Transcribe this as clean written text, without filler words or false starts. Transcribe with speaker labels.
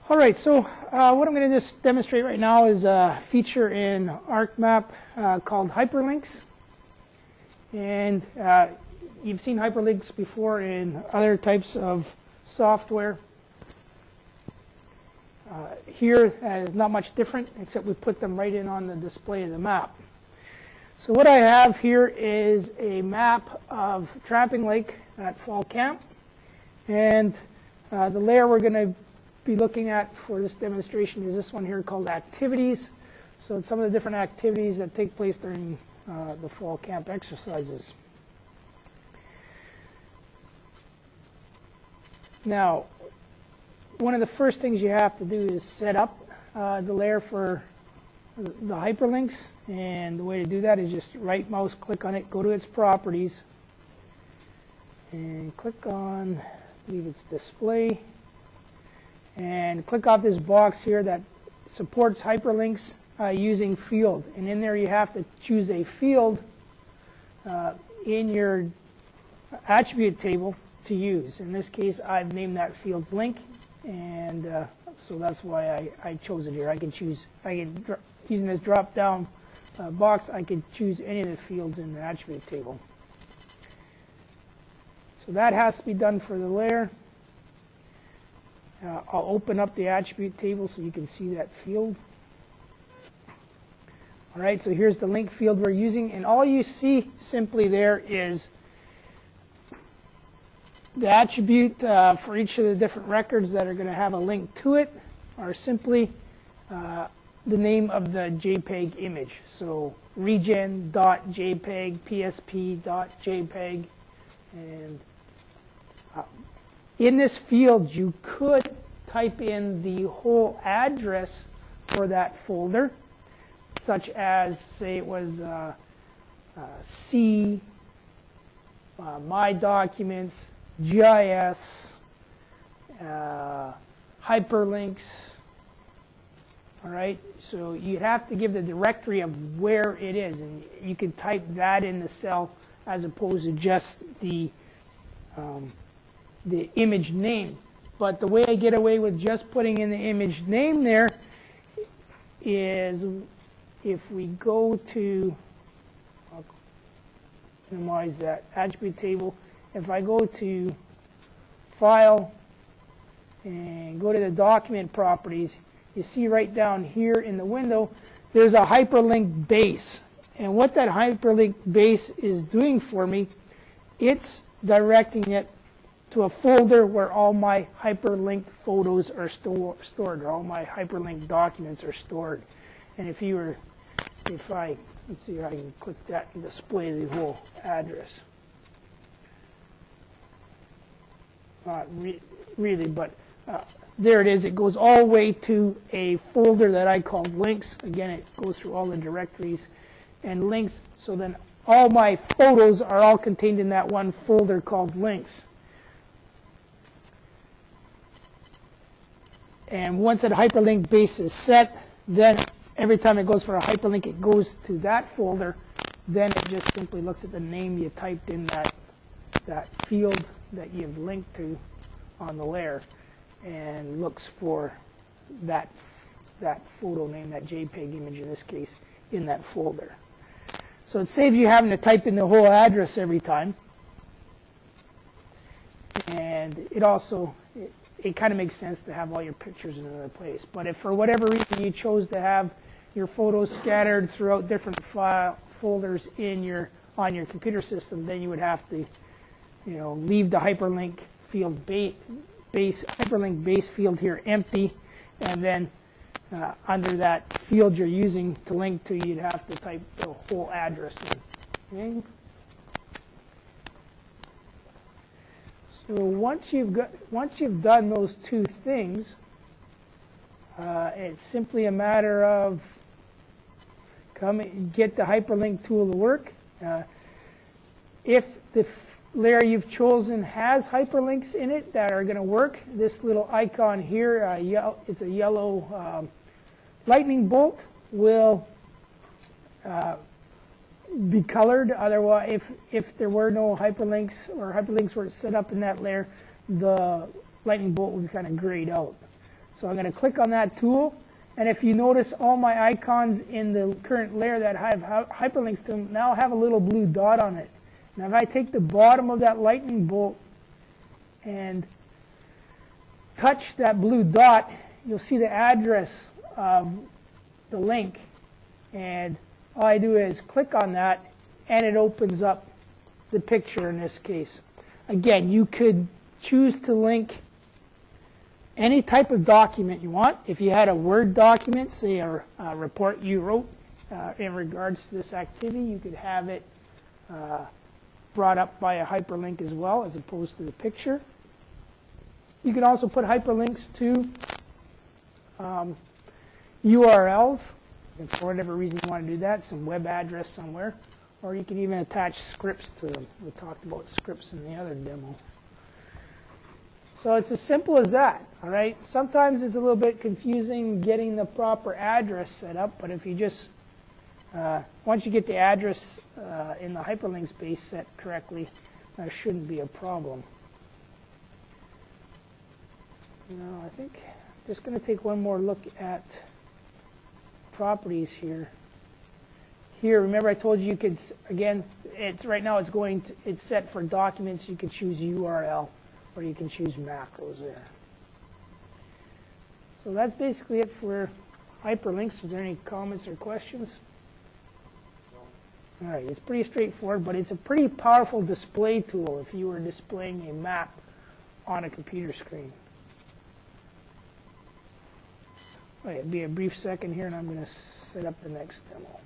Speaker 1: All right, so what I'm going to just demonstrate right now is a feature in ArcMap called hyperlinks. And you've seen hyperlinks before in other types of software. Here, it's not much different, except we put them right in on the display of the map. So what I have here is a map of Trapping Lake at Fall Camp. And the layer we're going to be looking at for this demonstration is this one here called Activities. So it's some of the different activities that take place during the fall camp exercises. Now, one of the first things you have to do is set up the layer for the hyperlinks. And the way to do that is just right mouse click on it, go to its properties, and click on, I believe it's display, and click off this box here that supports hyperlinks using field. And in there you have to choose a field in your attribute table to use. In this case, I've named that field link, and so that's why I chose it here. I can choose, using this drop down box, I could choose any of the fields in the attribute table. So that has to be done for the layer. I'll open up the attribute table so you can see that field. All right, so here's the link field we're using, and all you see simply there is the attribute for each of the different records that are going to have a link to it are simply the name of the JPEG image. So regen.jpg, psp.jpg, and in this field you could type in the whole address for that folder, such as, say it was C, My Documents, GIS, hyperlinks. All right, so you'd have to give the directory of where it is, and you could type that in the cell as opposed to just the image name. But the way I get away with just putting in the image name there is if we go to, I'll minimize that attribute table, if I go to File and go to the document properties, you see right down here in the window, there's a hyperlink base. And what that hyperlink base is doing for me, it's directing it to a folder where all my hyperlinked photos are stored, or all my hyperlinked documents are stored. And let's see if I can click that and display the whole address. Not really, but there it is. It goes all the way to a folder that I called links. Again, it goes through all the directories and links. So then all my photos are all contained in that one folder called links. And once that hyperlink base is set, then every time it goes for a hyperlink, it goes to that folder. Then it just simply looks at the name you typed in that field that you've linked to on the layer, and looks for that photo name, that JPEG image in this case, in that folder. So it saves you having to type in the whole address every time. And it also, it kind of makes sense to have all your pictures in another place. But if for whatever reason you chose to have your photos scattered throughout different file folders on your computer system, then you would have to, leave the hyperlink field hyperlink base field here empty, and then under that field you're using to link to, you'd have to type the whole address in. Okay? So once you've done those two things, it's simply a matter of get the hyperlink tool to work. If the layer you've chosen has hyperlinks in it that are going to work, this little icon here, it's a yellow lightning bolt, will be colored. Otherwise, if there were no hyperlinks, or hyperlinks were set up in that layer, the lightning bolt would be kind of grayed out. So I'm going to click on that tool, and if you notice, all my icons in the current layer that have hyperlinks to them now have a little blue dot on it. Now if I take the bottom of that lightning bolt and touch that blue dot, you'll see the address of the link, and all I do is click on that and it opens up the picture in this case. Again, you could choose to link any type of document you want. If you had a Word document, say a report you wrote in regards to this activity, you could have it brought up by a hyperlink as well, as opposed to the picture. You can also put hyperlinks to URLs, if for whatever reason you want to do that, some web address somewhere, or you can even attach scripts to them. We talked about scripts in the other demo. So it's as simple as that, all right? Sometimes it's a little bit confusing getting the proper address set up, but if you just, once you get the address in the hyperlink space set correctly, that shouldn't be a problem. Now, I think I'm just going to take one more look at properties here. Here, remember I told you could, again, it's right now it's set for documents. You could choose URL, or you can choose macros there. So that's basically it for hyperlinks. Is there any comments or questions? All right, it's pretty straightforward, but it's a pretty powerful display tool if you were displaying a map on a computer screen. All right, it'll be a brief second here, and I'm going to set up the next demo.